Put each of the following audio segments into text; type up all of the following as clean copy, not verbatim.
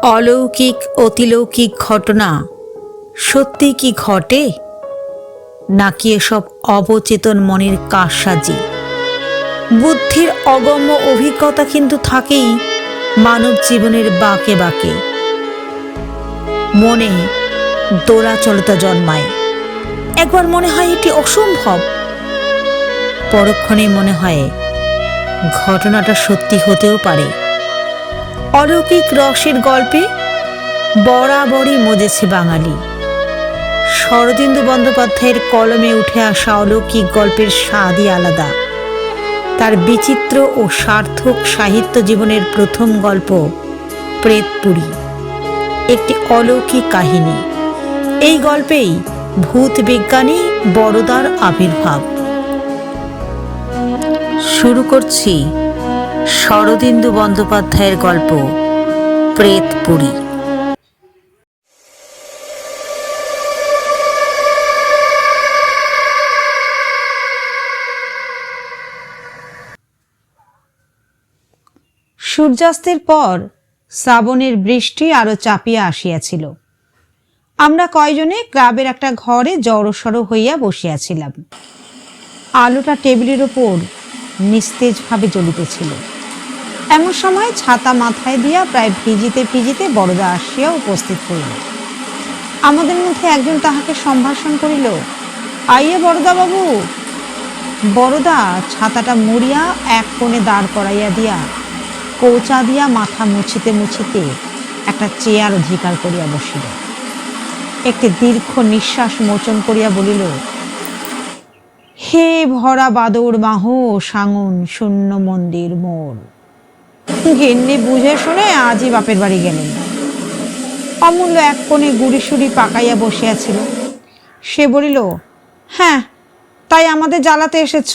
অলৌকিক অতিলৌকিক ঘটনা সত্যি কি ঘটে, নাকি এসব অবচেতন মনের কারসাজি? বুদ্ধির অগম্য অভিজ্ঞতা কিন্তু থাকেই মানব জীবনের বাঁকে বাঁকে। মনে দোলাচলতা জন্মায়। একবার মনে হয় এটি অসম্ভব, পরক্ষণে মনে হয় ঘটনাটা সত্যি হতেও পারে। অলৌকিক রসের গল্পে বরাবরই মজেছে বাঙালি। শরদিন্দু বন্দ্যোপাধ্যায়ের কলমে উঠে আসা অলৌকিক গল্পের স্বাদই আলাদা। তার বিচিত্র ও সার্থক সাহিত্য জীবনের প্রথম গল্প প্রেতপুরী একটি অলৌকিক কাহিনী। এই গল্পেই ভূত বিজ্ঞানী বড়দার আবির্ভাব। শুরু করছি শরদিন্দু বন্দ্যোপাধ্যায়ের গল্প প্রেতপুরী। সূর্যাস্তের পর শ্রাবণের বৃষ্টি আরো চাপিয়া আসিয়াছিল। আমরা কয়জনে ক্লাবের একটা ঘরে জড়সড় হইয়া বসিয়াছিলাম। আলোটা টেবিলের ওপর নিস্তেজভাবে জ্বলিতেছিল। এমন সময় ছাতা মাথায় দিয়া প্রায় ভিজিতে ভিজিতে বড়দা আসিয়া উপস্থিত হইল। আমাদের মধ্যে একজন তাহাকে সম্ভাষণ করিল, আইয়ে বড়দা বাবু। বড়দা ছাতাটা মুড়িয়া এক কোণে দাঁড় করাইয়া দিয়া কৌচা দিয়া মাথা মুছিতে মুছিতে একটা চেয়ার অধিকার করিয়া বসিল। একটি দীর্ঘ নিঃশ্বাস মোচন করিয়া বলিল, হে ভরা বাদর মাহ সাঙন শূন্য মন্দির মোর। গিন্নি বুঝে শুনে আজই বাপের বাড়ি গেলেন। অমূল্য এক কোণে গুড়ি সুড়ি পাকাইয়া বসিয়াছিল। সে বলিল, হ্যাঁ, তাই আমাদের জ্বালাতে এসেছ?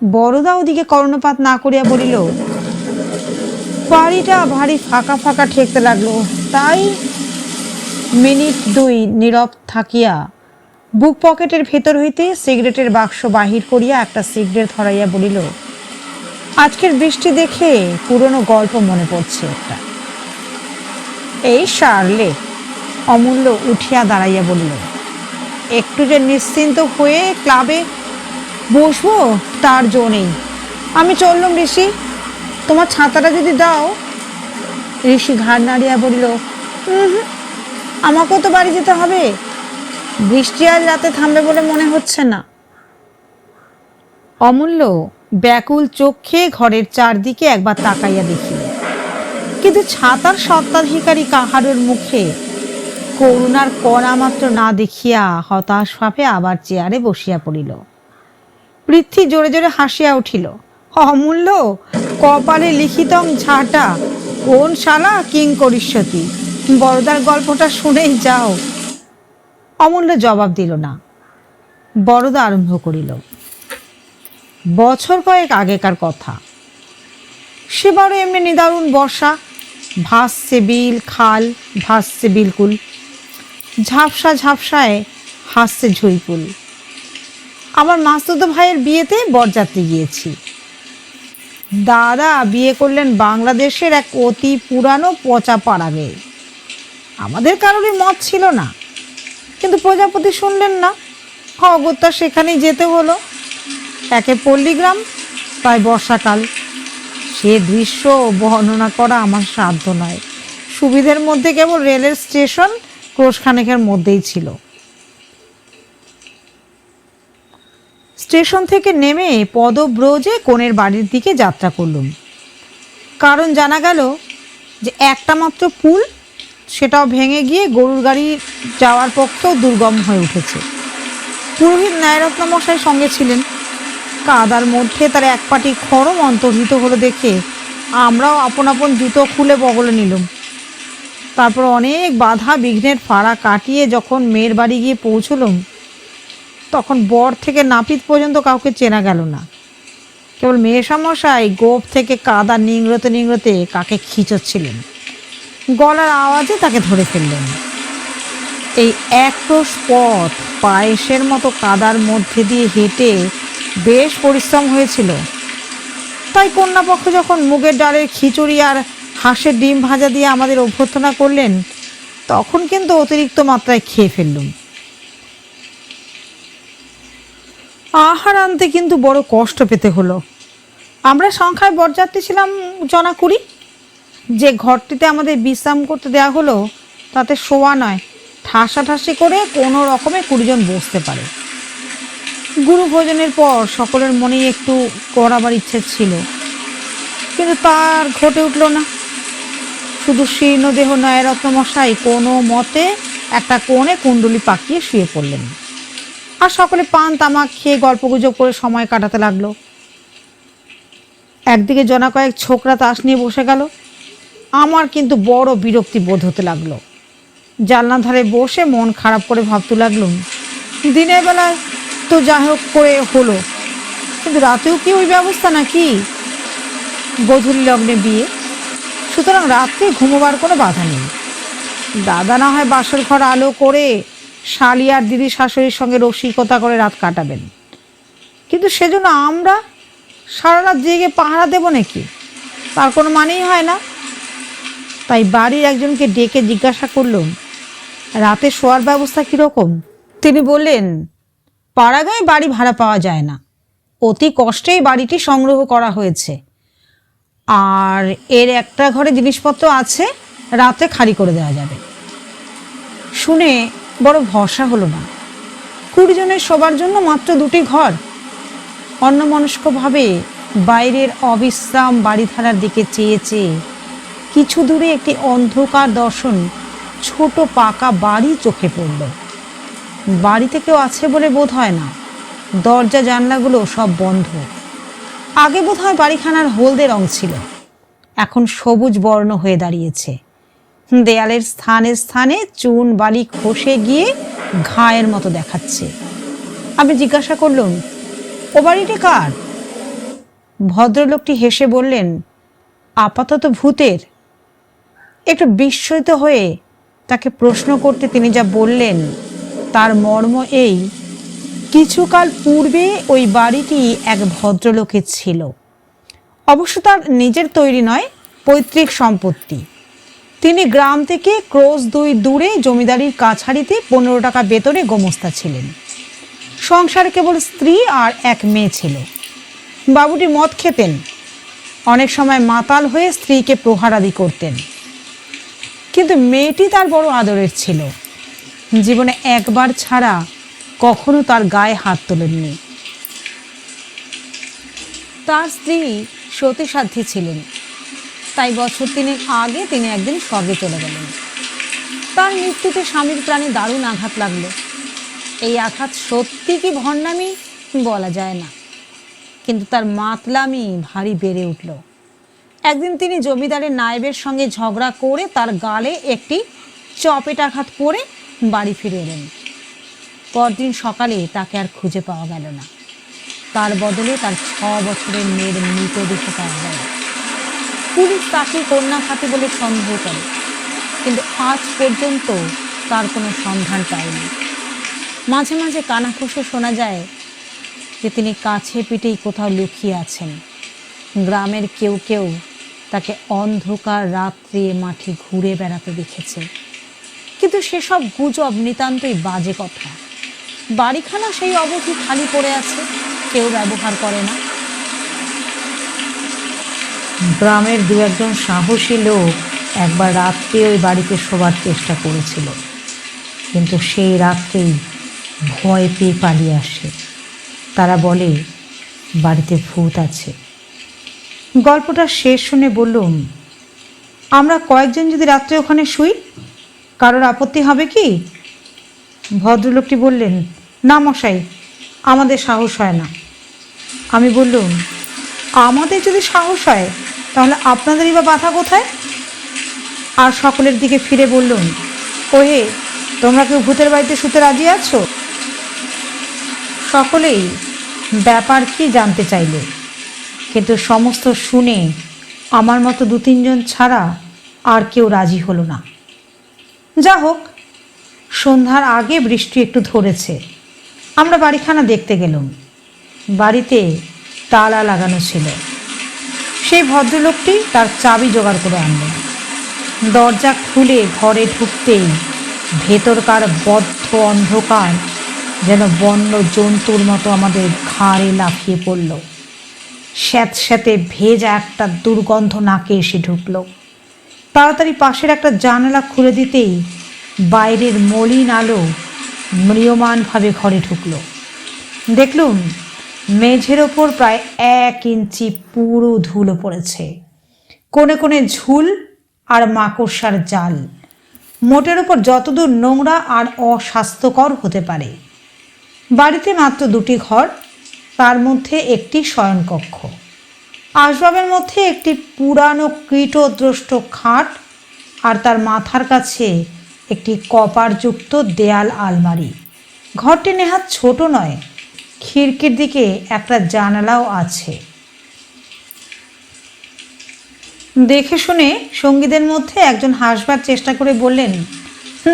বড়দা ওদিকে কর্ণপাত না করিয়া বলিল, বাড়িটা ভারী ফাঁকা ফাঁকা ঠেকতে লাগলো, তাই। মিনিট দুই নীরব থাকিয়া বুক পকেটের ভেতর হইতে সিগারেটের বাক্স বাহির করিয়া একটা সিগারেট ধরাইয়া বলিল, আজকের বৃষ্টি দেখে পুরনো গল্প মনে পড়ছে একটা। এই সারলে। অমূল্য উঠিয়া দাঁড়াইয়া বলিল, একটু যে নিশ্চিন্ত হয়ে ক্লাবে বসবো তার জো নেই। আমি চললাম ঋষি, তোমার ছাতাটা যদি দাও। ঋষি ঘাড় নাড়িয়া বলিল, আমাকেও তো বাড়ি যেতে হবে, বৃষ্টি আজ রাতে থামবে বলে মনে হচ্ছে না। অমূল্য ব্যাকুল চোখে ঘরের চারদিকে একবার তাকাইয়া দেখিল, কিন্তু ছাতার স্বত্বাধিকারী কাহারোর মুখে করুণার কণা মাত্র না দেখিয়া হতাশ ভাবে আবার চেয়ারে বসিয়া পড়িল। পৃথ্বী জোরে জোরে হাসিয়া উঠিল, অমূল্য, কপালে লিখিতং ঝাঁটা, কোন শালা কিং করিষ্যতি, বড়দার গল্পটা শুনেই যাও। অমূল্য জবাব দিল না। বড়দা আরম্ভ করিল, বছর কয়েক আগেকার কথা। সেবারও এমনি নিদারুণ বর্ষা, ভাসছে বিল খাল, ভাসছে বিলকুল, ঝাপসা ঝাপসায় হাসছে ঝুইকুল। আমার মাসতুতো ভাইয়ের বিয়েতে বরযাত্রী গিয়েছি। দাদা বিয়ে করলেন বাংলাদেশের এক অতি পুরানো পচা পাড়া মেয়ে। আমাদের কারোরই মত ছিল না, কিন্তু প্রজাপতি শুনলেন না, অগত্যা সেখানেই যেতে হলো। একে পল্লীগ্রাম, তাই বর্ষাকাল। সে দৃশ্য বর্ণনা করা আমার সাধ্য নয়। সুবিধের মধ্যে কেবল রেলের স্টেশন ক্রোশখানেকের মধ্যেই ছিল। স্টেশন থেকে নেমে পদব্রজে কনের বাড়ির দিকে যাত্রা করলুম। কারণ জানা গেল যে একটা মাত্র পুল, সেটাও ভেঙে গিয়ে গরুর গাড়ি যাওয়ার পক্ষেও দুর্গম হয়ে উঠেছে। পুরোহিত ন্যায়রত্ন মশাই সঙ্গে ছিলেন। কাদার মধ্যে তার এক পাটি খড়ম অন্তর্হিত হলো দেখে আমরাও আপন আপন জুতো খুলে বগলে নিলুম। তারপর অনেক বাধা বিঘ্নের ফাড়া কাটিয়ে যখন মেয়ের বাড়ি গিয়ে পৌঁছলুম, তখন বর থেকে নাপিত পর্যন্ত কাউকে চেনা গেল না। কেবল মেয়েশামশাই গোপ থেকে কাদা নিংড়তে নিংড়তে কাকে খিঁচোচ্ছিলেন। গলার আওয়াজে তাকে ধরে ফেললেন। এই এক ক্রোশ পথ পায়েসের মতো কাদার মধ্যে দিয়ে হেঁটে বেশ পরিশ্রম হয়েছিল। তাই কন্যাপক্ষ যখন মুগের ডালের খিচুড়ি আর হাঁসের ডিম ভাজা দিয়ে আমাদের অভ্যর্থনা করলেন, তখন কিন্তু অতিরিক্ত মাত্রায় খেয়ে ফেললুম। আহার আনতে কিন্তু বড় কষ্ট পেতে হলো। আমরা সংখ্যায় বরযাত্রী ছিলাম জনা 20। যে ঘরটিতে আমাদের বিশ্রাম করতে দেওয়া হলো তাতে শোয়া নয়, ঠাসাঠাসি করে কোনো রকমে 20 জন বসতে পারে। গুরু ভোজনের পর সকলের মনেই একটু করাবার ইচ্ছে ছিল, কিন্তু তার ঘটে উঠল না। শুধু শীর্ণ দেহ নয়রত্ন মশাই কোনো মতে একটা কোণে কুণ্ডলি পাকিয়ে শুয়ে পড়লেন, আর সকলে পান তামাক খেয়ে গল্পগুজব করে সময় কাটাতে লাগলো। একদিকে জনা কয়েক ছোকরা তাস নিয়ে বসে গেল। আমার কিন্তু বড় বিরক্তি বোধ হতে লাগলো। জানলার ধারে বসে মন খারাপ করে ভাবতে লাগলুম, দিনের বেলায় তো যা হোক করে হলো, কিন্তু রাতেও কি ওই ব্যবস্থা নাকি? গোধূলি লগ্নে বিয়ে, সুতরাং রাত্রে ঘুমোবার কোনো বাধা নেই। দাদা না হয় বাসর ঘর আলো করে শালি আর দিদি শাশুড়ির সঙ্গে রসিকতা করে রাত কাটাবেন, কিন্তু সেজন্য আমরা সারা রাত জেগে পাহারা দেব নাকি? তার কোনো মানেই হয় না। তাই বাড়ির একজনকে ডেকে জিজ্ঞাসা করলুম, রাতে শোয়ার ব্যবস্থা কীরকম? তিনি বললেন, পাড়াগাঁয়ে বাড়ি ভাড়া পাওয়া যায় না, অতি কষ্টেই বাড়িটি সংগ্রহ করা হয়েছে, আর এর একটা ঘরে জিনিসপত্র আছে, রাতে খালি করে দেওয়া যাবে। শুনে বড় ভরসা হলো না। 20 জনের শোবার জন্য মাত্র 2টি ঘর। অন্যমনস্কভাবে বাইরের অবিশ্রাম বাড়িধারার দিকে চেয়ে চেয়ে কিছু দূরে একটি অন্ধকার দর্শন ছোট পাকা বাড়ি চোখে পড়ল। বাড়িতে কেউ আছে বলে বোধ হয় না, দরজা জানলাগুলো সব বন্ধ। আগে বোধ হয় বাড়িখানার হলদে রং ছিল, এখন সবুজ বর্ণ হয়ে দাঁড়িয়েছে। দেয়ালের স্থানে স্থানে চুন বালি খসে গিয়ে ঘায়ের মতো দেখাচ্ছে। আমি জিজ্ঞাসা করলুম, ও বাড়িটি কার? ভদ্রলোকটি হেসে বললেন, আপাতত ভূতের। একটু বিস্মিত হয়ে তাকে প্রশ্ন করতে তিনি যা বললেন তার মর্ম এই, কিছুকাল পূর্বে ওই বাড়িটি এক ভদ্রলোকের ছিল। অবশ্য তার নিজের তৈরি নয়, পৈতৃক সম্পত্তি। তিনি গ্রাম থেকে ক্রোশ 2 দূরে জমিদারির কাছারিতে 15 টাকা বেতনে গোমস্তা ছিলেন। সংসারে কেবল স্ত্রী আর এক মেয়ে ছিল। বাবুটি মদ খেতেন, অনেক সময় মাতাল হয়ে স্ত্রীকে প্রহারাদি করতেন, কিন্তু মেয়েটি তার বড় আদরের ছিল। জীবনে একবার ছাড়া কখনো তার গায়ে হাত তোলেননি। তার স্ত্রী সতীসাধ্যী ছিলেন, তাই বছর 3 আগে তিনি একদিন স্বর্গে চলে গেলেন। তার মৃত্যুতে স্বামীর প্রাণে দারুণ আঘাত লাগলো। এই আঘাত সত্যি কি ভণ্ডামি বলা যায় না, কিন্তু তার মাতলামি ভারী বেড়ে উঠল। একদিন তিনি জমিদারের নায়েবের সঙ্গে ঝগড়া করে তার গালে একটি চপেটাঘাত করে বাড়ি ফিরে এলেন। পরদিন সকালে তাকে আর খুঁজে পাওয়া গেল না। তার বদলে তার 6 বছরের মেয়ের মৃতদেহ পাওয়া গেল। পুলিশ তাকে কন্যা খাতে বলে সন্দেহ করে, কিন্তু আজ পর্যন্ত তার কোনো সন্ধান পায়নি। মাঝে মাঝে কানাঘুষো শোনা যায় যে তিনি কাছে পিঠেই কোথাও লুকিয়ে আছেন। গ্রামের কেউ কেউ তাকে অন্ধকার রাত্রে মাঠে ঘুরে বেড়াতে দেখেছে, কিন্তু সেসব গুজব নিতান্তই বাজে কথা। বাড়িখানা সেই অবধি খালি পড়ে আছে, কেউ ব্যবহার করে না। গ্রামের 2-1 সাহসী লোক একবার রাত্রে ওই বাড়িতে শোবার চেষ্টা করেছিল, কিন্তু সেই রাত্রেই ভয় পেয়ে পালিয়ে আসে। তারা বলে বাড়িতে ভূত আছে। গল্পটা শেষ শুনে বললুম, আমরা কয়েকজন যদি রাত্রে ওখানে শুই, কারোর আপত্তি হবে কি? ভদ্রলোকটি বললেন, না মশাই, আমাদের সাহস হয় না। আমি বললুম, আমাদের যদি সাহস হয় তাহলে আপনাদেরই বা বাধা কোথায়? আর সকলের দিকে ফিরে বললুম, ওহে, তোমরা কেউ ভূতের বাড়িতে শুতে রাজি আছো? সকলেই ব্যাপার কি জানতে চাইলে, কিন্তু সমস্ত শুনে আমার মতো 2-3 জন ছাড়া আর কেউ রাজি হলো না। যা হোক, সন্ধ্যার আগে বৃষ্টি একটু ধরেছে। আমরা বাড়িখানা দেখতে গেলাম। বাড়িতে তালা লাগানো ছিল। সেই ভদ্রলোকটি তার চাবি জোগাড় করে আনলেন। দরজা খুলে ঘরে ঢুকতেই ভেতরকার বদ্ধ অন্ধকার যেন বন্য জন্তুর মতো আমাদের ঘাড়ে লাফিয়ে পড়ল। স্যাঁতস্যাঁতে ভেজা একটা দুর্গন্ধ নাকে এসে ঢুকল। তাড়াতাড়ি পাশের একটা জানালা খুলে দিতেই বাইরের মলিন আলো ম্রিয়মানভাবে ঘরে ঢুকল। দেখলুম মেঝের ওপর প্রায় 1 ইঞ্চি পুরো ধুলো পড়েছে, কোণে কোণে ঝুল আর মাকড়সার জাল, মোটের ওপর যতদূর নোংরা আর অস্বাস্থ্যকর হতে পারে। বাড়িতে মাত্র 2টি ঘর, তার মধ্যে একটি শয়নকক্ষ। আসবাবের মধ্যে একটি পুরানো কীটদ্রষ্ট খাট আর তার মাথার কাছে একটি কপারযুক্ত দেয়াল আলমারি। ঘরটি নেহাত ছোট নয়, খিড়কির দিকে একটা জানালাও আছে। দেখে শুনে সঙ্গীদের মধ্যে একজন হাসবার চেষ্টা করে বললেন,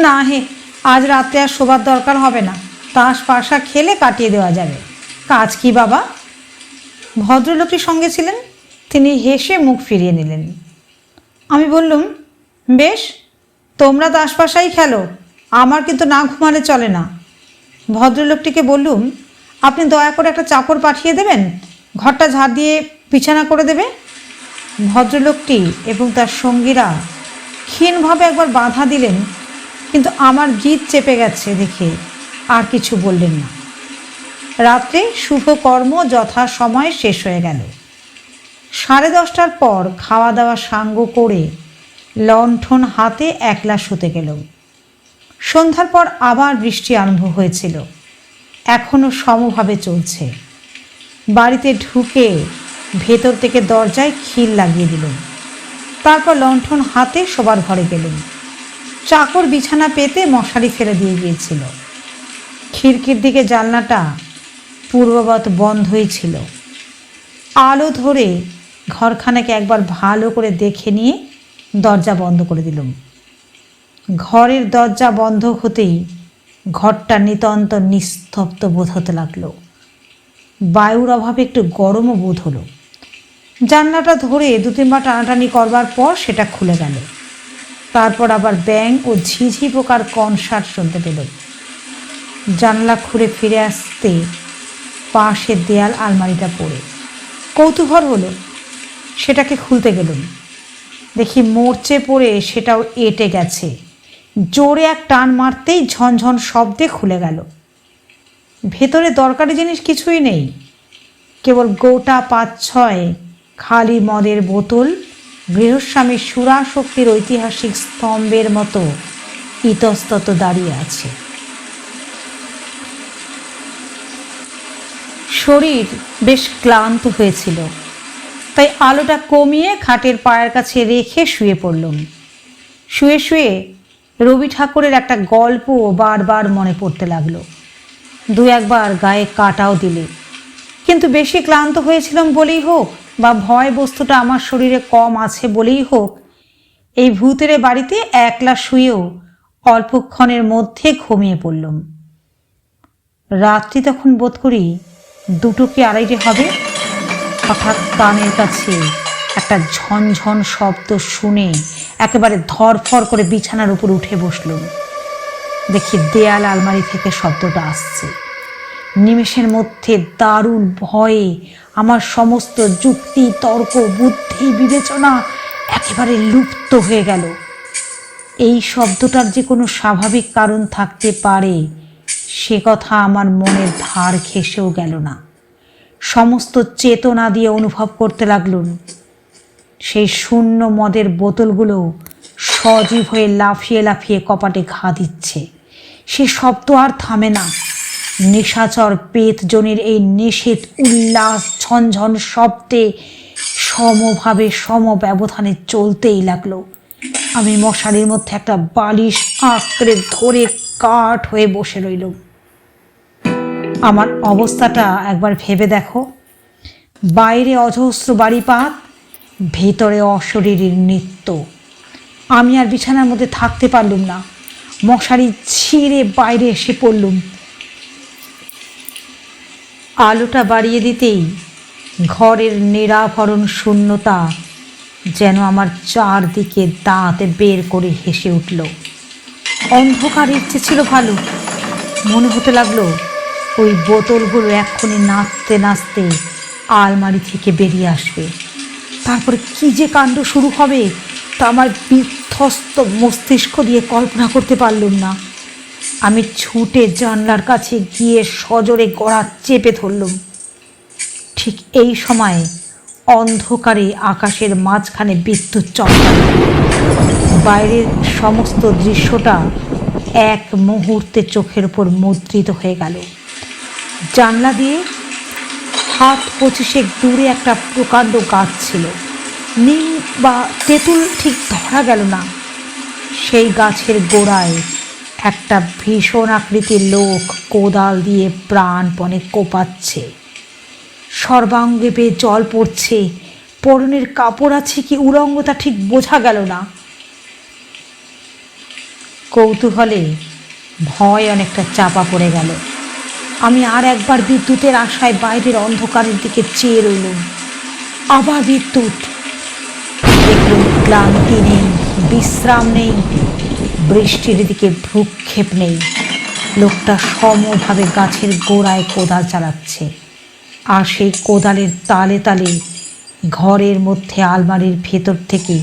না হে, আজ রাতে আর শোবার দরকার হবে না, তাস পাশা খেলে কাটিয়ে দেওয়া যাবে। কাজ কি বাবা? ভদ্রলোকটি সঙ্গে ছিলেন, তিনি হেসে মুখ ফিরিয়ে নিলেন। আমি বললুম, বেশ, তোমরা তাস পাশাই খেলো, আমার কিন্তু না ঘুমালে চলে না। ভদ্রলোকটিকে বললুম, আপনি দয়া করে একটা চাকর পাঠিয়ে দেবেন, ঘরটা ঝাড় দিয়ে বিছানা করে দেবে। ভদ্রলোকটি এবং তার সঙ্গীরা ক্ষীণভাবে একবার বাধা দিলেন, কিন্তু আমার জিদ চেপে গেছে দেখে আর কিছু বললেন না। রাত্রে শুভ কর্ম যথাসময়ে শেষ হয়ে গেল। 10:30টার পর খাওয়া দাওয়া সাঙ্গ করে লণ্ঠন হাতে একলা শুতে গেলাম। সন্ধ্যার পর আবার বৃষ্টি আরম্ভ হয়েছিল, এখনও সমভাবে চলছে। বাড়িতে ঢুকে ভেতর থেকে দরজায় খিল লাগিয়ে দিলাম। তারপর লণ্ঠন হাতে শোবার ঘরে গেলাম। চাকর বিছানা পেতে মশারি ফেলে দিয়ে গিয়েছিল। খিড়কির দিকে জানলাটা পূর্ববৎ বন্ধই ছিল। আলো ধরে ঘরখানাকে একবার ভালো করে দেখে নিয়ে দরজা বন্ধ করে দিলাম। ঘরের দরজা বন্ধ হতেই ঘরটা নিতান্ত নিস্তব্ধ বোধ হতে লাগলো। বায়ুর অভাবে একটু গরমও বোধ হলো। জানলাটা ধরে 2-3বার টানাটানি করবার পর সেটা খুলে গেল। তারপর আবার ব্যাঙ ও ঝিঝি পোকার কনসার্ট শুনতে পেলাম। জানলা খুলে ফিরে আসতে পাশের দেয়াল আলমারিটা পড়ে কৌতূহল হলো, সেটাকে খুলতে গেলাম। দেখি মরচে পড়ে সেটাও এঁটে গেছে। জোরে এক টান মারতেই ঝনঝন শব্দে খুলে গেল। ভেতরে দরকারি জিনিস কিছুই নেই, কেবল গোটা 5-6 খালি মদের বোতল গৃহস্বামীর সুরাশক্তির ঐতিহাসিক স্তম্ভের মতো ইতস্তত দাঁড়িয়ে আছে। শরীর বেশ ক্লান্ত হয়েছিল, তাই আলোটা কমিয়ে খাটের পায়ের কাছে রেখে শুয়ে পড়লাম। শুয়ে শুয়ে রবি ঠাকুরের একটা গল্প বারবার মনে পড়তে লাগলো। 2-1বার গায়ে কাটাও দিলে, কিন্তু বেশি ক্লান্ত হয়েছিলাম বলেই হোক বা ভয় বস্তুটা আমার শরীরে কম আছে বলেই হোক, এই ভূতেরে বাড়িতে একলা শুয়েও অল্পক্ষণের মধ্যে ঘুমিয়ে পড়লাম। রাত্রি তখন বোধ করি 2টো কি 2:30 হবে। হঠাৎ কানের কাছে একটা ঝনঝন শব্দ শুনে একেবারে ধরফর করে বিছানার উপর উঠে বসলুম। দেখি দেয়াল আলমারি থেকে শব্দটা আসছে। নিমেষের মধ্যে দারুণ ভয়ে আমার সমস্ত যুক্তি, তর্ক, বুদ্ধি, বিবেচনা একেবারে লুপ্ত হয়ে গেল। এই শব্দটার যে কোনো স্বাভাবিক কারণ থাকতে পারে সে কথা আমার মনের ধার ঘেঁষেও গেল না। সমস্ত চেতনা দিয়ে অনুভব করতে লাগলুম সেই শূন্য মদের বোতলগুলো সজীব হয়ে লাফিয়ে লাফিয়ে কপাটে ঘা দিচ্ছে। সে শব্দ আর থামে না। নিশাচর পেতজনের এই নিষেধ উল্লাস ঝনঝন শব্দে সমভাবে সমব্যবধানে চলতেই লাগলো। আমি মশারির মধ্যে একটা বালিশ আঁকড়ে ধরে কাঠ হয়ে বসে রইলাম। আমার অবস্থাটা একবার ভেবে দেখো। বাইরে অজস্র বাড়িপাত, ভেতরে অশরীরীর নৃত্য। আমি আর বিছানার মধ্যে থাকতে পারলুম না। মশারি ছিঁড়ে বাইরে এসে পড়লুম। আলোটা বাড়িয়ে দিতেই ঘরের নিরাভরণ শূন্যতা যেন আমার চারদিকে দাঁত বের করে হেসে উঠল। অন্ধকার ইচ্ছে ছিল ভালো, মনে হতে লাগলো ওই বোতলগুলো এক্ষুনি নাচতে নাচতে আলমারি থেকে বেরিয়ে আসবে। তারপরে কি যে কাণ্ড শুরু হবে তা আমার বিধ্বস্ত মস্তিষ্ক দিয়ে কল্পনা করতে পারলাম না। আমি ছুটে জানলার কাছে গিয়ে সজোরে গড়া চেপে ধরলুম। ঠিক এই সময় অন্ধকারে আকাশের মাঝখানে বিদ্যুৎ চমকাল। বাইরের সমস্ত দৃশ্যটা এক মুহূর্তে চোখের উপর মুদ্রিত হয়ে গেল। জানলা দিয়ে হাত 25 দূরে একটা প্রকাণ্ড গাছ ছিল। নিম বা তেঁতুল ঠিক ধরা গেল না। সেই গাছের গোড়ায় একটা ভীষণ আকৃতির লোক কোদাল দিয়ে প্রাণপণে কোপাচ্ছে। সর্বাঙ্গে বেয়ে জল পড়ছে, পরনের কাপড় আছে কি উলঙ্গ তা ঠিক বোঝা গেল না। কৌতূহলে ভয় অনেকটা চাপা পড়ে গেল। আমি আর একবার বিদ্যুতের আশায় বাইরের অন্ধকারের দিকে চেয়ে রইলুম। আবার বিদ্যুৎ। দেখলুম ক্লান্তি নেই, বিশ্রাম নেই, বৃষ্টির দিকে ভ্রুক্ষেপ নেই। লোকটা সমভাবে গাছের গোড়ায় কোদাল চালাচ্ছে, আর সেই কোদালের তালে তালে ঘরের মধ্যে আলমারির ভেতর থেকে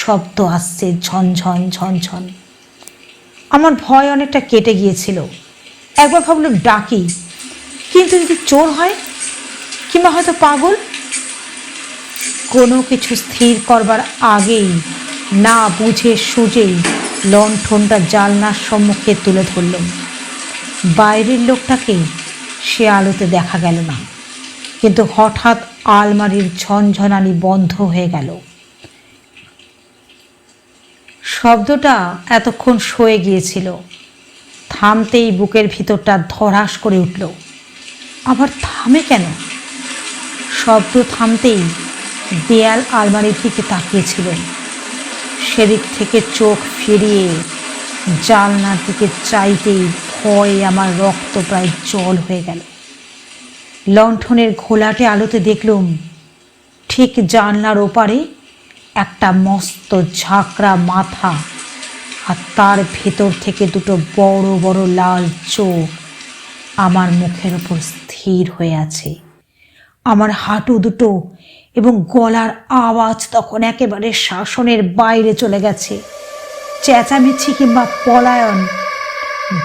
শব্দ আসছে, ঝনঝন ঝনঝন। আমার ভয় অনেকটা কেটে গিয়েছিল। একবার ভাবলাম ডাকি, কিন্তু যদি চোর হয় কিংবা হয়তো পাগল। কোনো কিছু স্থির করবার আগেই না বুঝে সুঝেই লণ্ঠনটা জানলার সম্মুখে তুলে ধরলাম। বাইরের লোকটাকে সে আলোতে দেখা গেল না, কিন্তু হঠাৎ আলমারির ঝনঝনানি বন্ধ হয়ে গেল। শব্দটা এতক্ষণ সয়ে গিয়েছিল, থামতেই বুকের ভিতরটা ধড়াস করে উঠল। আবার থামে কেন? শব্দ থামতেই দেয়াল আলমারির দিকে তাকিয়েছিলেন। সেদিক থেকে চোখ ফিরিয়ে জানলার দিকে চাইতেই ভয়ে আমার রক্ত প্রায় জল হয়ে গেল। লণ্ঠনের ঘোলাটে আলোতে দেখলুম ঠিক জানলার ওপারে একটা মস্ত ঝাঁকড়া মাথা, আর তার ভেতর থেকে দুটো বড় বড় লাল চোখ আমার মুখের ওপর স্থির হয়ে আছে। আমার হাঁটু দুটো এবং গলার আওয়াজ তখন একেবারে শাসনের বাইরে চলে গেছে। চেঁচামেচি কিংবা পলায়ন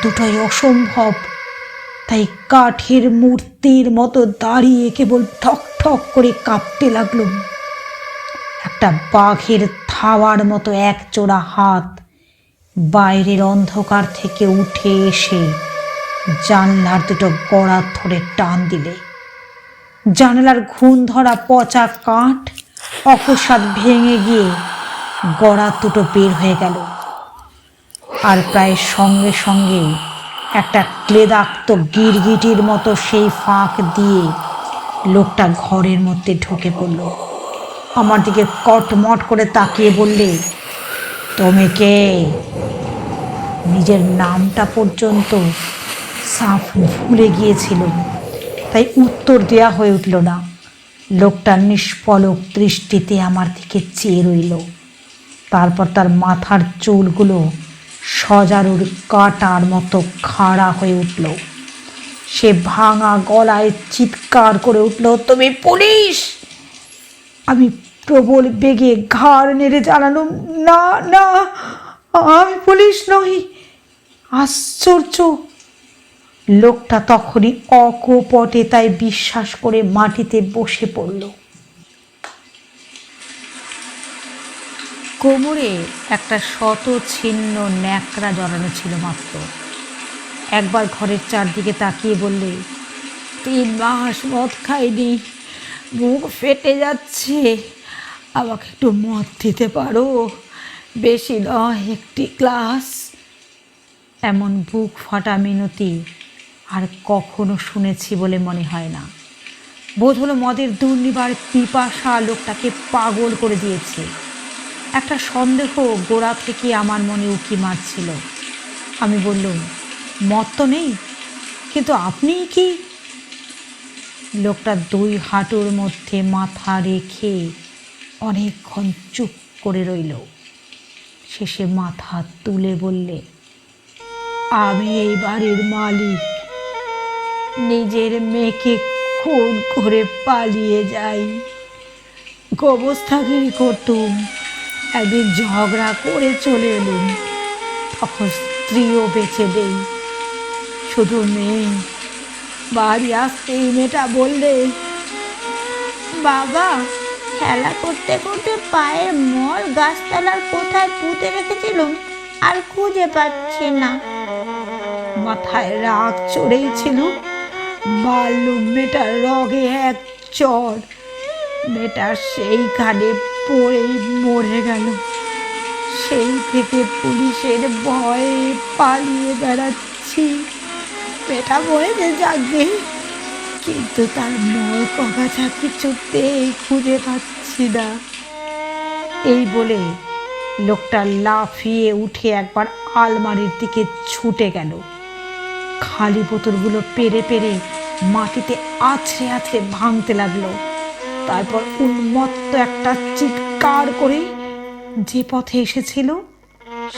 দুটোই অসম্ভব। তাই কাঠের মূর্তির মতো দাঁড়িয়ে কেবল ঠক ঠক করে কাঁপতে লাগলুম। একটা বাঘের থাওয়ার মতো এক জোড়া হাত বাইরের অন্ধকার থেকে উঠে এসে জানলার দুটো গড়া ধরে টান দিলে জানালার ঘুণ ধরা পচা কাঠ অকস্মাৎ ভেঙে গিয়ে গড়া দুটো বের হয়ে গেল। আর প্রায় সঙ্গে সঙ্গে একটা ক্লেদাক্ত গিরগিটির মতো সেই ফাঁক দিয়ে লোকটা ঘরের মধ্যে ঢুকে পড়ল। আমার দিকে কটমট করে তাকিয়ে বললে, তুমি কে? নিজের নামটা পর্যন্ত সাফ ভুলে গিয়েছিল, তাই উত্তর দেয়া হয়ে উঠল না। লোকটা নিষ্পলক দৃষ্টিতে আমার দিকে চেয়ে রইল। তারপর তার মাথার চুলগুলো সজারুর কাঁটার মতো খাড়া হয়ে উঠল। সে ভাঙা গলায় চিৎকার করে উঠল, তুমি পুলিশ? আমি প্রবল বেগে ঘাড় নেড়ে জানালাম, না না, আমি পুলিশ নই। আশ্চর্য! লোকটা তখনই অকপটে তাই বিশ্বাস করে মাটিতে বসে পড়ল। কোমরে একটা শত ছিন্ন ন্যাকড়া জড়ানো ছিল মাত্র। একবার ঘরের চারদিকে তাকিয়ে বললে, 3 মাস মদ খাইনি, বুক ফেটে যাচ্ছে, আমাকে একটু মদ দিতে পারো? বেশি নয়, 1 গ্লাস। এমন বুক ফাটা মিনতি আর কখনো শুনেছি বলে মনে হয় না। বোধ হলো মদের দুর্নিবার পিপাসা লোকটাকে পাগল করে দিয়েছে। একটা সন্দেহ গোড়া থেকে আমার মনে উকি মারছিল। আমি বললুম, মদ তো নেই, কিন্তু আপনি কি? লোকটা দুই হাঁটুর মধ্যে মাথা রেখে অনেকক্ষণ চুপ করে রইল। শেষে মাথা তুলে বললে, আমি এই বাড়ির মালিক, নিজের মেয়েকে খুন করে পালিয়ে যাই, গোবস্থাগিরি করতুম, একদিন ঝগড়া করে চলে এলুম, তখন স্ত্রীও বেঁচে দেই, শুধু মেয়ে। বাড়ি আসতেই মেয়েটা বললে, বাবা, খেলা করতে করতে পায়ের মল গাছতলার কোথায় পুঁতে রেখেছিলুম, আর খুঁজে পাচ্ছি না। মাথায় রাগ চড়েই ছিল, মারলুম মেয়েটার রগে এক চড়, মেয়েটা সেইখানে পড়েই মরে গেল। সেই থেকে পুলিশের ভয়ে পালিয়ে বেড়াচ্ছি। মেয়েটা মরেছে যাকে, কিন্তু তার মল কগাছা কিছুতেই খুঁজে পাচ্ছি না। এই বলে লোকটা লাফিয়ে উঠে একবার আলমারির দিকে ছুটে গেল। খালি বোতলগুলো পেরে পেরে মাটিতে আছড়ে আছড়ে ভাঙতে লাগলো। তারপর উন্মত্ত একটা চিৎকার করে যে পথে এসেছিল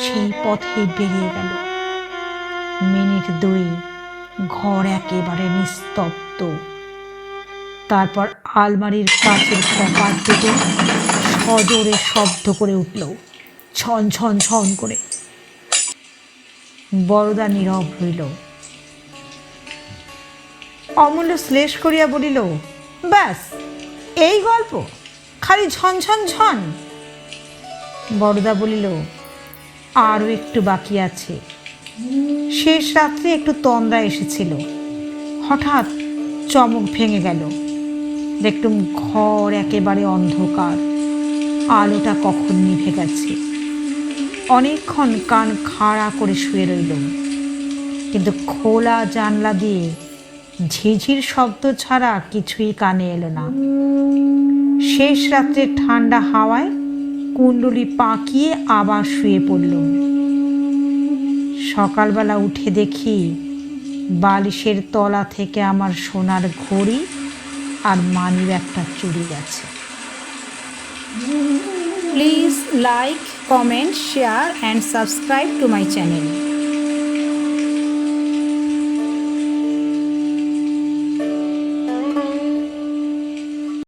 সেই পথে বেরিয়ে গেল। মিনিট দুই ঘর একেবারে নিস্তব্ধ। তারপর আলমারির কাচের কপাট দুটো সজোরে শব্দ করে উঠল, ছন ছন ছন করে। বরদা নীরব হইল। অমূল্য শ্লেষ করিয়া বলিল, ব্যাস এই গল্প, খালি ঝন ঝন ঝন। বরদা বলিল, আরও একটু বাকি আছে। শেষ রাত্রে একটু তন্দ্রা এসেছিল, হঠাৎ চমক ভেঙে গেল। দেখলুম ঘর একেবারে অন্ধকার, আলোটা কখন নিভে গেছে। অনেকক্ষণ কান খাড়া করে শুয়ে রইলুম, কিন্তু খোলা জানলা দিয়ে ঝিঝির শব্দ ছাড়া কিছুই কানে এলো না। শেষ রাত্রে ঠান্ডা হাওয়ায় কুণ্ডলি পাকিয়ে আবার শুয়ে পড়লুম। সকালবেলা উঠে দেখি বালিশের তলা থেকে আমার সোনার ঘড়ি আর মানিব্যাগটা চুরি গেছে। Please like, comment, share and subscribe to my channel.